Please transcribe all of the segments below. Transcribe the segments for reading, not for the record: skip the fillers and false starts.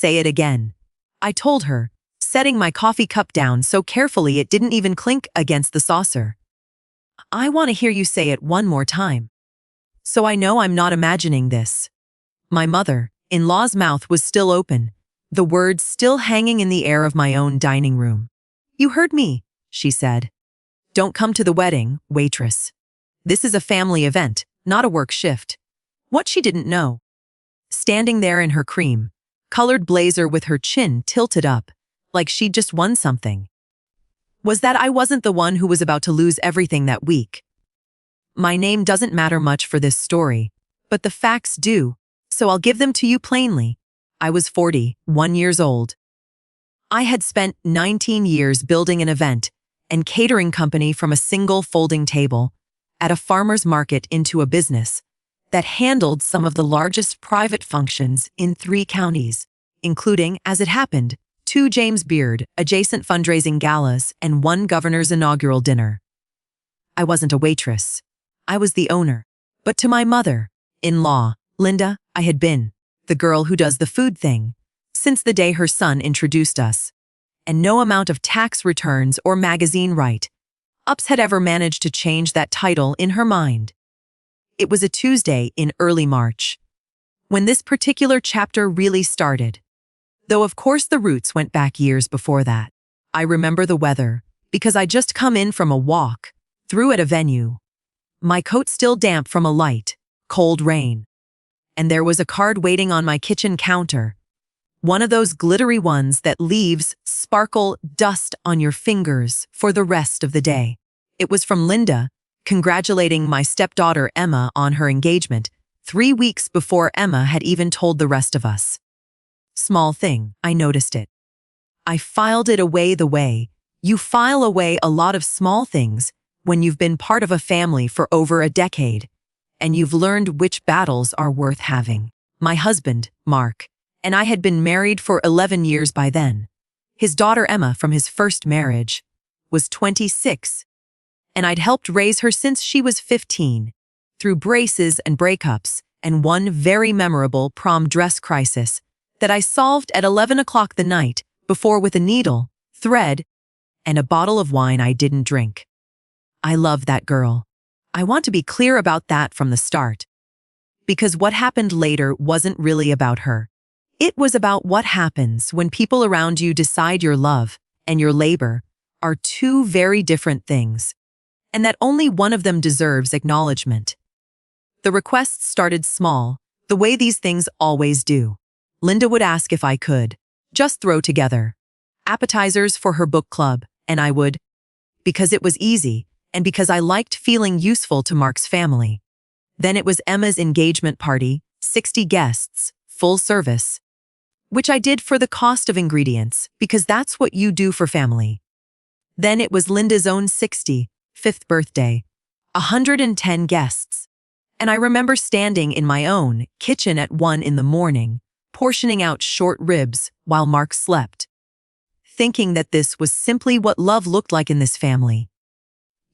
say it again," I told her, setting my coffee cup down so carefully it didn't even clink against the saucer. "I want to hear you say it one more time, so I know I'm not imagining this." My mother-in-law's mouth was still open, the words still hanging in the air of my own dining room. "You heard me," she said. "Don't come to the wedding, waitress. This is a family event, not a work shift." What she didn't know, standing there in her cream-colored blazer with her chin tilted up, like she'd just won something, was that I wasn't the one who was about to lose everything that week. My name doesn't matter much for this story, but the facts do, so I'll give them to you plainly. I was 41 years old. I had spent 19 years building an event and catering company from a single folding table at a farmer's market into a business that handled some of the largest private functions in 3 counties, including, as it happened, 2 James Beard adjacent fundraising galas and 1 governor's inaugural dinner. I wasn't a waitress. I was the owner. But to my mother-in-law, Linda, I had been the girl who does the food thing since the day her son introduced us. And no amount of tax returns or magazine write-ups had ever managed to change that title in her mind. It was a Tuesday in early March when this particular chapter really started, though of course the roots went back years before that. I remember the weather because I'd just come in from a walk through at a venue, my coat still damp from a light, cold rain. And there was a card waiting on my kitchen counter, one of those glittery ones that leaves sparkle dust on your fingers for the rest of the day. It was from Linda, congratulating my stepdaughter Emma on her engagement 3 weeks before Emma had even told the rest of us. Small thing, I noticed it. I filed it away the way you file away a lot of small things when you've been part of a family for over a decade, and you've learned which battles are worth having. My husband, Mark, and I had been married for 11 years by then. His daughter Emma from his first marriage was 26, and I'd helped raise her since she was 15, through braces and breakups and one very memorable prom dress crisis that I solved at 11 o'clock the night before with a needle, thread, and a bottle of wine I didn't drink. I love that girl. I want to be clear about that from the start, because what happened later wasn't really about her. It was about what happens when people around you decide your love and your labor are 2 very different things, and that only one of them deserves acknowledgement. The requests started small, the way these things always do. Linda would ask if I could just throw together appetizers for her book club, and I would, because it was easy and because I liked feeling useful to Mark's family. Then it was Emma's engagement party, 60 guests, full service, which I did for the cost of ingredients, because that's what you do for family. Then it was Linda's own 65th birthday, 110 guests. And I remember standing in my own kitchen at 1 in the morning, portioning out short ribs while Mark slept, thinking that this was simply what love looked like in this family.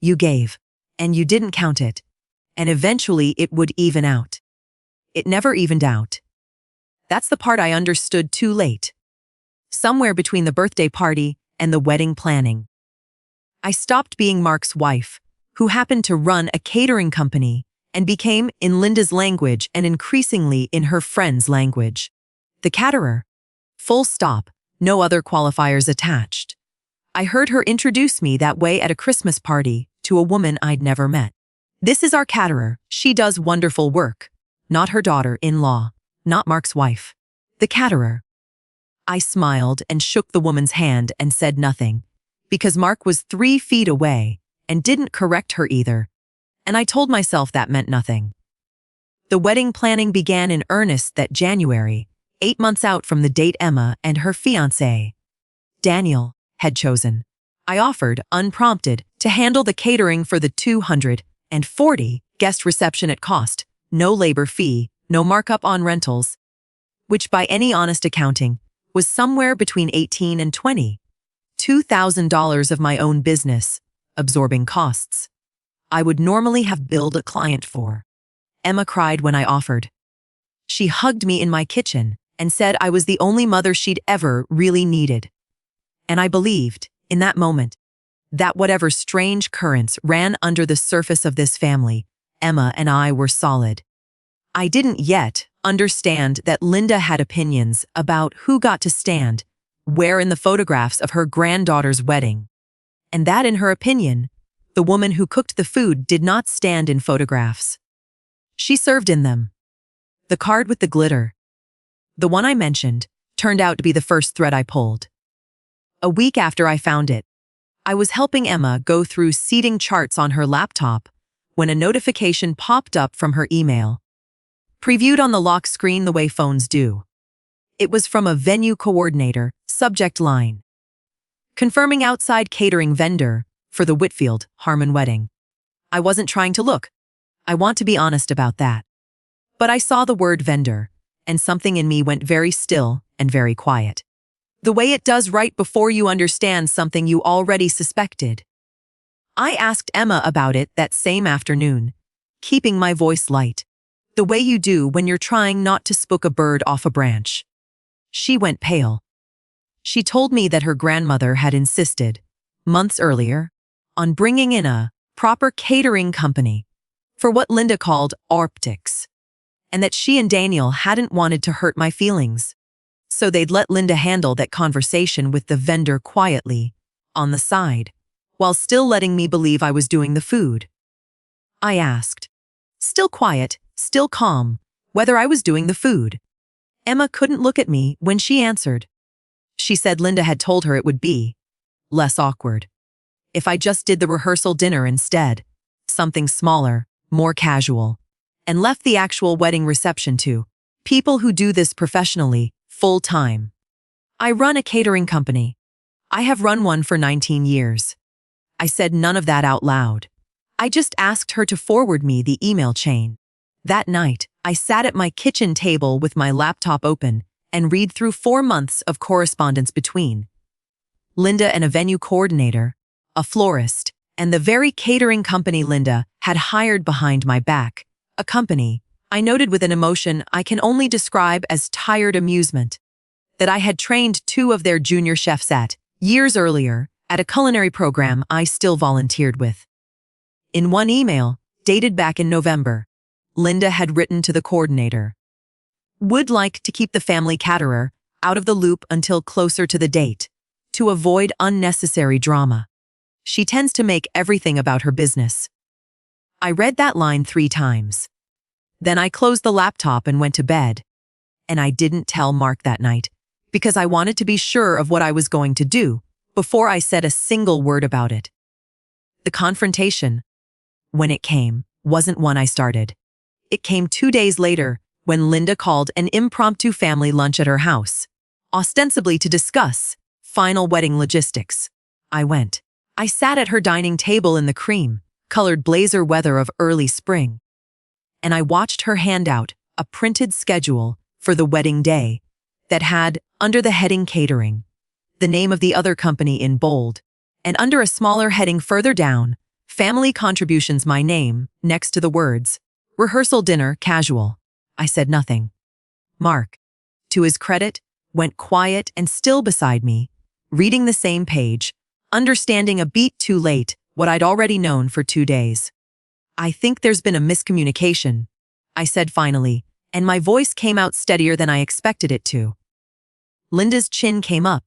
You gave, and you didn't count it, and eventually it would even out. It never evened out. That's the part I understood too late. Somewhere between the birthday party and the wedding planning, I stopped being Mark's wife, who happened to run a catering company, and became, in Linda's language and increasingly in her friend's language, the caterer. Full stop, no other qualifiers attached. I heard her introduce me that way at a Christmas party to a woman I'd never met. "This is our caterer. She does wonderful work." Not her daughter-in-law, not Mark's wife. The caterer. I smiled and shook the woman's hand and said nothing, because Mark was 3 feet away and didn't correct her either, and I told myself that meant nothing. The wedding planning began in earnest that January, 8 months out from the date Emma and her fiancé, Daniel, had chosen. I offered, unprompted, to handle the catering for the 240 guest reception at cost, no labor fee, no markup on rentals, which by any honest accounting was somewhere between $18,000 and $22,000 of my own business, absorbing costs I would normally have billed a client for. Emma cried when I offered. She hugged me in my kitchen and said I was the only mother she'd ever really needed. And I believed, in that moment, that whatever strange currents ran under the surface of this family, Emma and I were solid. I didn't yet understand that Linda had opinions about who got to stand where in the photographs of her granddaughter's wedding, and that, in her opinion, the woman who cooked the food did not stand in photographs. She served in them. The card with the glitter, the one I mentioned, turned out to be the first thread I pulled. A week after I found it, I was helping Emma go through seating charts on her laptop when a notification popped up from her email, previewed on the lock screen the way phones do. It was from a venue coordinator, subject line: confirming outside catering vendor for the Whitfield Harmon wedding. I wasn't trying to look. I want to be honest about that. But I saw the word vendor, and something in me went very still and very quiet. The way it does right before you understand something you already suspected. I asked Emma about it that same afternoon, keeping my voice light, the way you do when you're trying not to spook a bird off a branch. She went pale. She told me that her grandmother had insisted, months earlier, on bringing in a proper catering company for what Linda called optics, and that she and Daniel hadn't wanted to hurt my feelings, so they'd let Linda handle that conversation with the vendor quietly, on the side, while still letting me believe I was doing the food. I asked, still quiet, still calm, whether I was doing the food. Emma couldn't look at me when she answered. She said Linda had told her it would be less awkward if I just did the rehearsal dinner instead, something smaller, more casual, and left the actual wedding reception to people who do this professionally, full-time. I run a catering company. I have run one for 19 years. I said none of that out loud. I just asked her to forward me the email chain. That night, I sat at my kitchen table with my laptop open and read through 4 months of correspondence between Linda and a venue coordinator, a florist, and the very catering company Linda had hired behind my back, a company, I noted with an emotion I can only describe as tired amusement, that I had trained 2 of their junior chefs at, years earlier, at a culinary program I still volunteered with. In one email, dated back in November, Linda had written to the coordinator, would like to keep the family caterer out of the loop until closer to the date, to avoid unnecessary drama. She tends to make everything about her business. I read that line 3 times. Then I closed the laptop and went to bed. And I didn't tell Mark that night, because I wanted to be sure of what I was going to do before I said a single word about it. The confrontation, when it came, wasn't one I started. It came 2 days later, when Linda called an impromptu family lunch at her house, ostensibly to discuss final wedding logistics. I went. I sat at her dining table in the cream-colored blazer weather of early spring, and I watched her hand out a printed schedule for the wedding day that had, under the heading catering, the name of the other company in bold, and under a smaller heading further down, family contributions, my name, next to the words, rehearsal dinner, casual. I said nothing. Mark, to his credit, went quiet and still beside me, reading the same page, understanding a beat too late what I'd already known for 2 days. I think there's been a miscommunication, I said finally, and my voice came out steadier than I expected it to. Linda's chin came up.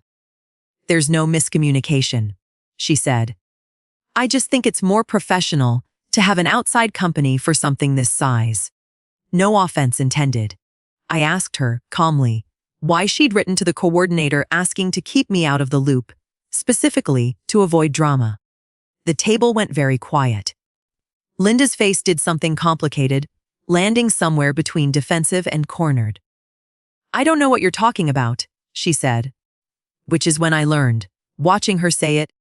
There's no miscommunication, she said. I just think it's more professional to have an outside company for something this size. No offense intended. I asked her, calmly, why she'd written to the coordinator asking to keep me out of the loop, specifically to avoid drama. The table went very quiet. Linda's face did something complicated, landing somewhere between defensive and cornered. I don't know what you're talking about, she said. Which is when I learned, watching her say it,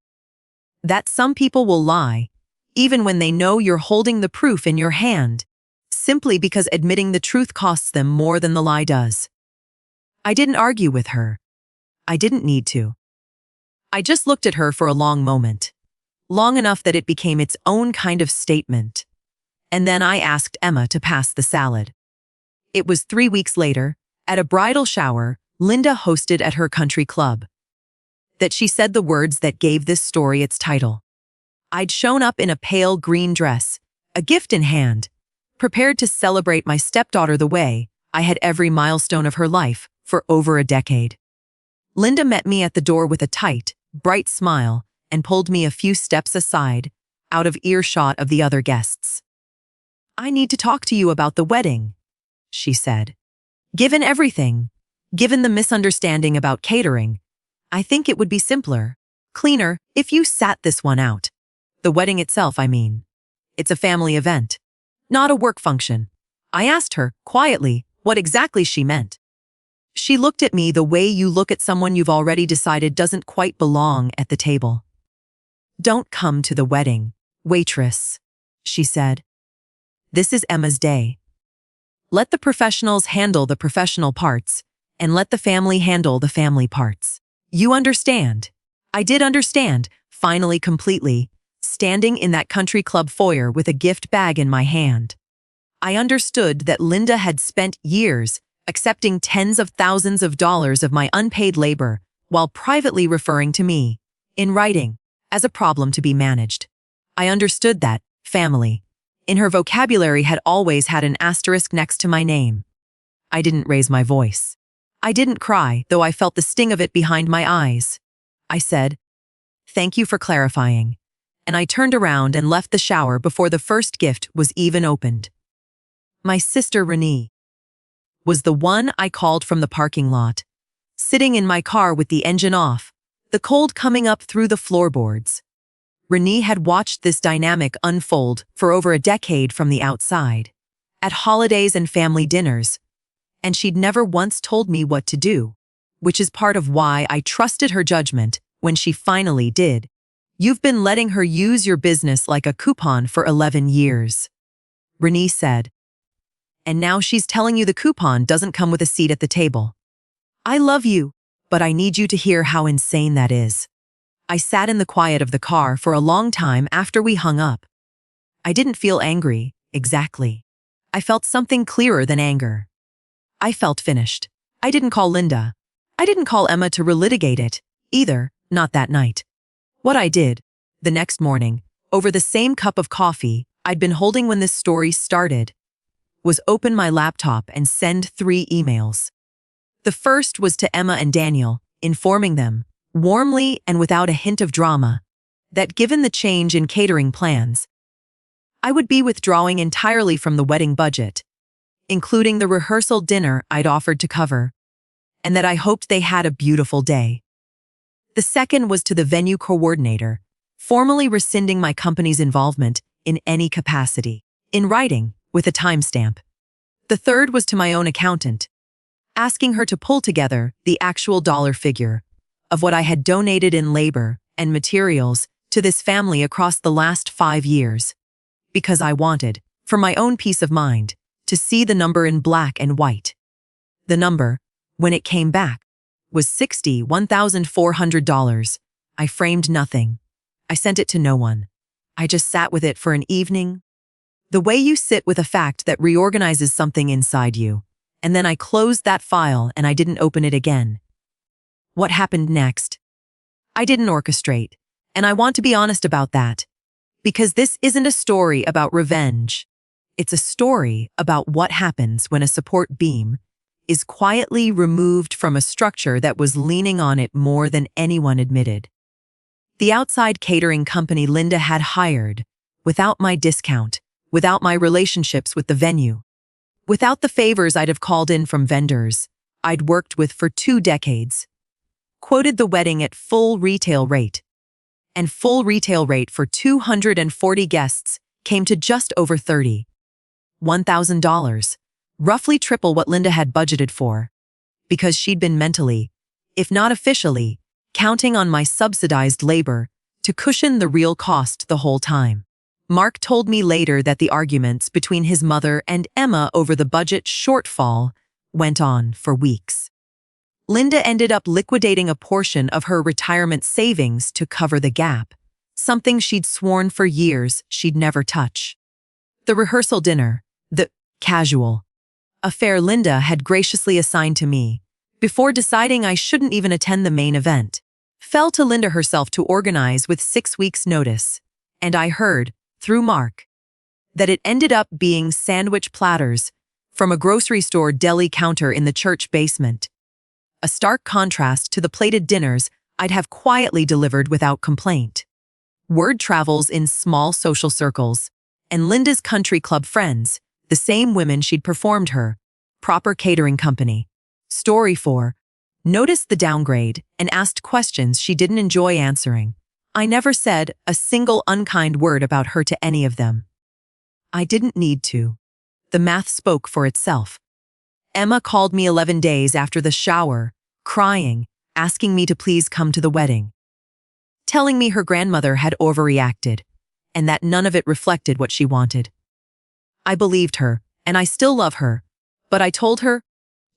that some people will lie, even when they know you're holding the proof in your hand, simply because admitting the truth costs them more than the lie does. I didn't argue with her. I didn't need to. I just looked at her for a long moment, long enough that it became its own kind of statement. And then I asked Emma to pass the salad. It was 3 weeks later, At a bridal shower, Linda hosted at her country club. That she said the words that gave this story its title. I'd shown up in a pale green dress, a gift in hand, prepared to celebrate my stepdaughter the way I had every milestone of her life for over a decade. Linda met me at the door with a tight, bright smile and pulled me a few steps aside, out of earshot of the other guests. I need to talk to you about the wedding, she said. Given everything, given the misunderstanding about catering, I think it would be simpler, cleaner, if you sat this one out. The wedding itself, I mean. It's a family event, not a work function. I asked her, quietly, what exactly she meant. She looked at me the way you look at someone you've already decided doesn't quite belong at the table. Don't come to the wedding, waitress, she said. This is Emma's day. Let the professionals handle the professional parts, and let the family handle the family parts. You understand? I did understand, finally completely, standing in that country club foyer with a gift bag in my hand. I understood that Linda had spent years accepting tens of thousands of dollars of my unpaid labor while privately referring to me, in writing, as a problem to be managed. I understood that family, in her vocabulary, had always had an asterisk next to my name. I didn't raise my voice. I didn't cry, though I felt the sting of it behind my eyes. I said, "Thank you for clarifying," and I turned around and left the shower before the first gift was even opened. My sister Renee was the one I called from the parking lot, sitting in my car with the engine off, the cold coming up through the floorboards. Renee had watched this dynamic unfold for over a decade from the outside, at holidays and family dinners, and she'd never once told me what to do, which is part of why I trusted her judgment when she finally did. You've been letting her use your business like a coupon for 11 years, Renee said. And now she's telling you the coupon doesn't come with a seat at the table. I love you, but I need you to hear how insane that is. I sat in the quiet of the car for a long time after we hung up. I didn't feel angry, exactly. I felt something clearer than anger. I felt finished. I didn't call Linda. I didn't call Emma to relitigate it, either, not that night. What I did, the next morning, over the same cup of coffee I'd been holding when this story started, was open my laptop and send 3 emails. The first was to Emma and Daniel, informing them, warmly and without a hint of drama, that given the change in catering plans, I would be withdrawing entirely from the wedding budget, including the rehearsal dinner I'd offered to cover, and that I hoped they had a beautiful day. The second was to the venue coordinator, formally rescinding my company's involvement in any capacity, in writing, with a timestamp. The third was to my own accountant, asking her to pull together the actual dollar figure of what I had donated in labor and materials to this family across the last 5 years, because I wanted, for my own peace of mind, to see the number in black and white. The number, when it came back, was $61,400. I framed nothing. I sent it to no one. I just sat with it for an evening. The way you sit with a fact that reorganizes something inside you, and then I closed that file and I didn't open it again. What happened next? I didn't orchestrate, and I want to be honest about that, because this isn't a story about revenge. It's a story about what happens when a support beam is quietly removed from a structure that was leaning on it more than anyone admitted. The outside catering company Linda had hired, without my discount, without my relationships with the venue, without the favors I'd have called in from vendors I'd worked with for 2 decades, quoted the wedding at full retail rate. And full retail rate for 240 guests came to just over $31,000, roughly triple what Linda had budgeted for, because she'd been mentally, if not officially, counting on my subsidized labor to cushion the real cost the whole time. Mark told me later that the arguments between his mother and Emma over the budget shortfall went on for weeks. Linda ended up liquidating a portion of her retirement savings to cover the gap, something she'd sworn for years she'd never touch. The rehearsal dinner, the casual affair Linda had graciously assigned to me, before deciding I shouldn't even attend the main event, fell to Linda herself to organize with 6 weeks' notice, and I heard, through Mark, that it ended up being sandwich platters from a grocery store deli counter in the church basement. A stark contrast to the plated dinners I'd have quietly delivered without complaint. Word travels in small social circles, and Linda's country club friends, the same women she'd performed her, proper catering company, story for, noticed the downgrade and asked questions she didn't enjoy answering. I never said a single unkind word about her to any of them. I didn't need to. The math spoke for itself. Emma called me 11 days after the shower, crying, asking me to please come to the wedding, telling me her grandmother had overreacted, and that none of it reflected what she wanted. I believed her, and I still love her, but I told her,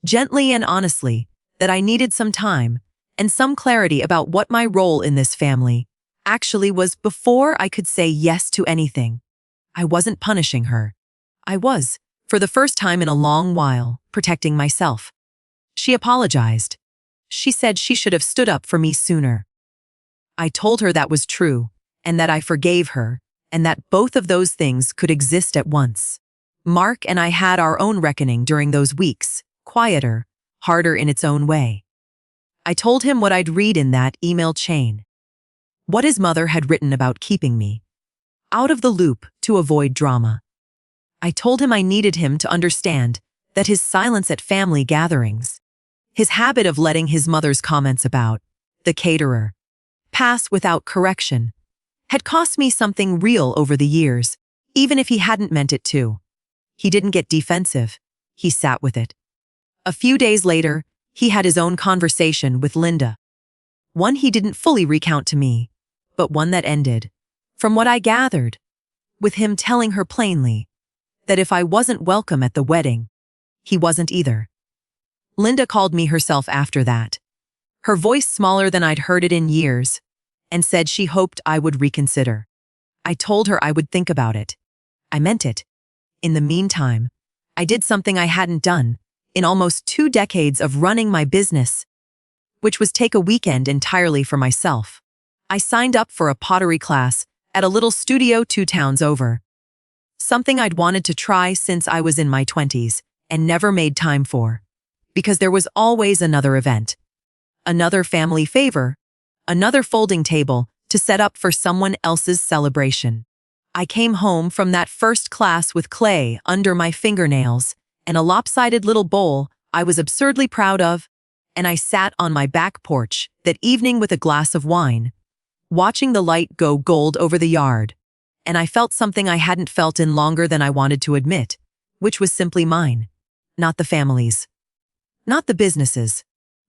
gently and honestly, that I needed some time and some clarity about what my role in this family actually was before I could say yes to anything. I wasn't punishing her. I was, for the first time in a long while, protecting myself. She apologized. She said she should have stood up for me sooner. I told her that was true, and that I forgave her, and that both of those things could exist at once. Mark and I had our own reckoning during those weeks, quieter, harder in its own way. I told him what I'd read in that email chain. What his mother had written about keeping me out of the loop to avoid drama. I told him I needed him to understand that his silence at family gatherings, his habit of letting his mother's comments about the caterer pass without correction, had cost me something real over the years, even if he hadn't meant it to. He didn't get defensive. He sat with it. A few days later, he had his own conversation with Linda. One he didn't fully recount to me, but one that ended, from what I gathered, with him telling her plainly that if I wasn't welcome at the wedding, he wasn't either. Linda called me herself after that, her voice smaller than I'd heard it in years, and said she hoped I would reconsider. I told her I would think about it. I meant it. In the meantime, I did something I hadn't done in almost 2 decades of running my business, which was take a weekend entirely for myself. I signed up for a pottery class at a little studio 2 towns over. Something I'd wanted to try since I was in my 20s and never made time for, because there was always another event, another family favor, another folding table to set up for someone else's celebration. I came home from that first class with clay under my fingernails and a lopsided little bowl I was absurdly proud of, and I sat on my back porch that evening with a glass of wine, watching the light go gold over the yard, and I felt something I hadn't felt in longer than I wanted to admit, which was simply mine, not the family's, not the business's,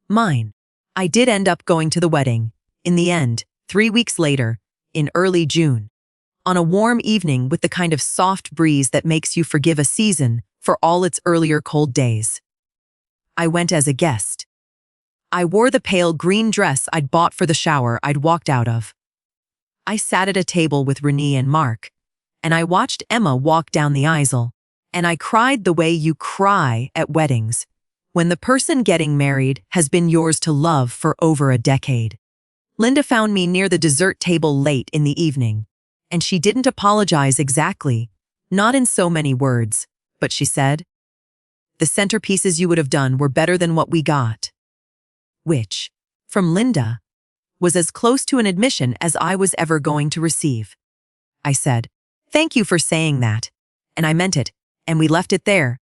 mine. I did end up going to the wedding, in the end, 3 weeks later, in early June, on a warm evening with the kind of soft breeze that makes you forgive a season for all its earlier cold days. I went as a guest. I wore the pale green dress I'd bought for the shower I'd walked out of. I sat at a table with Renee and Mark, and I watched Emma walk down the aisle, and I cried the way you cry at weddings, when the person getting married has been yours to love for over a decade. Linda found me near the dessert table late in the evening, and she didn't apologize exactly, not in so many words, but she said, "The centerpieces you would have done were better than what we got." Which, from Linda, was as close to an admission as I was ever going to receive. I said, "Thank you for saying that," and I meant it, and we left it there.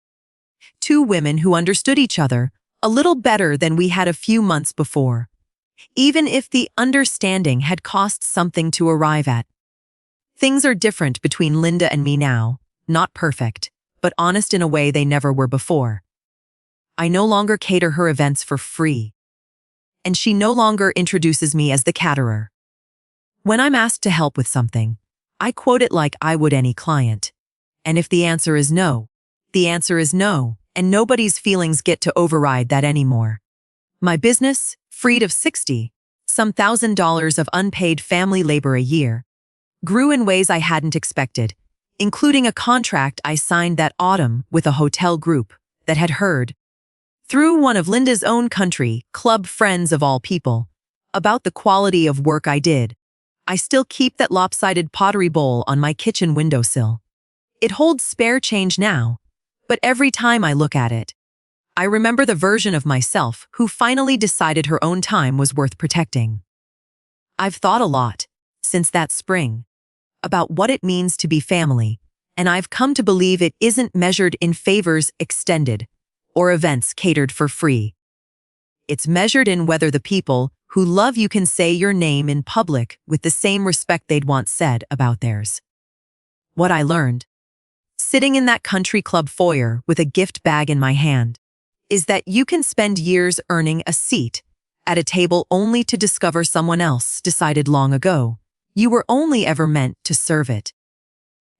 2 women who understood each other a little better than we had a few months before, even if the understanding had cost something to arrive at. Things are different between Linda and me now, not perfect, but honest in a way they never were before. I no longer cater her events for free, and she no longer introduces me as the caterer. When I'm asked to help with something, I quote it like I would any client. And if the answer is no, the answer is no, and nobody's feelings get to override that anymore. My business, freed of some $1,000s of unpaid family labor a year, grew in ways I hadn't expected, including a contract I signed that autumn with a hotel group that had heard, through one of Linda's own country, club friends of all people, about the quality of work I did. I still keep that lopsided pottery bowl on my kitchen windowsill. It holds spare change now, but every time I look at it, I remember the version of myself who finally decided her own time was worth protecting. I've thought a lot, since that spring, about what it means to be family, and I've come to believe it isn't measured in favors extended or events catered for free. It's measured in whether the people who love you can say your name in public with the same respect they'd once said about theirs. What I learned, sitting in that country club foyer with a gift bag in my hand, is that you can spend years earning a seat at a table only to discover someone else decided long ago you were only ever meant to serve it.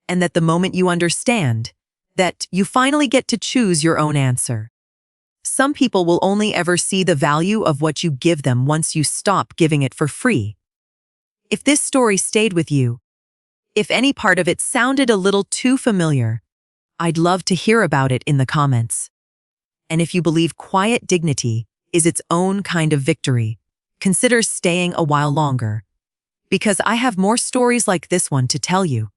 And that the moment you understand that you finally get to choose your own answer, some people will only ever see the value of what you give them once you stop giving it for free. If this story stayed with you, if any part of it sounded a little too familiar, I'd love to hear about it in the comments. And if you believe quiet dignity is its own kind of victory, consider staying a while longer, because I have more stories like this one to tell you.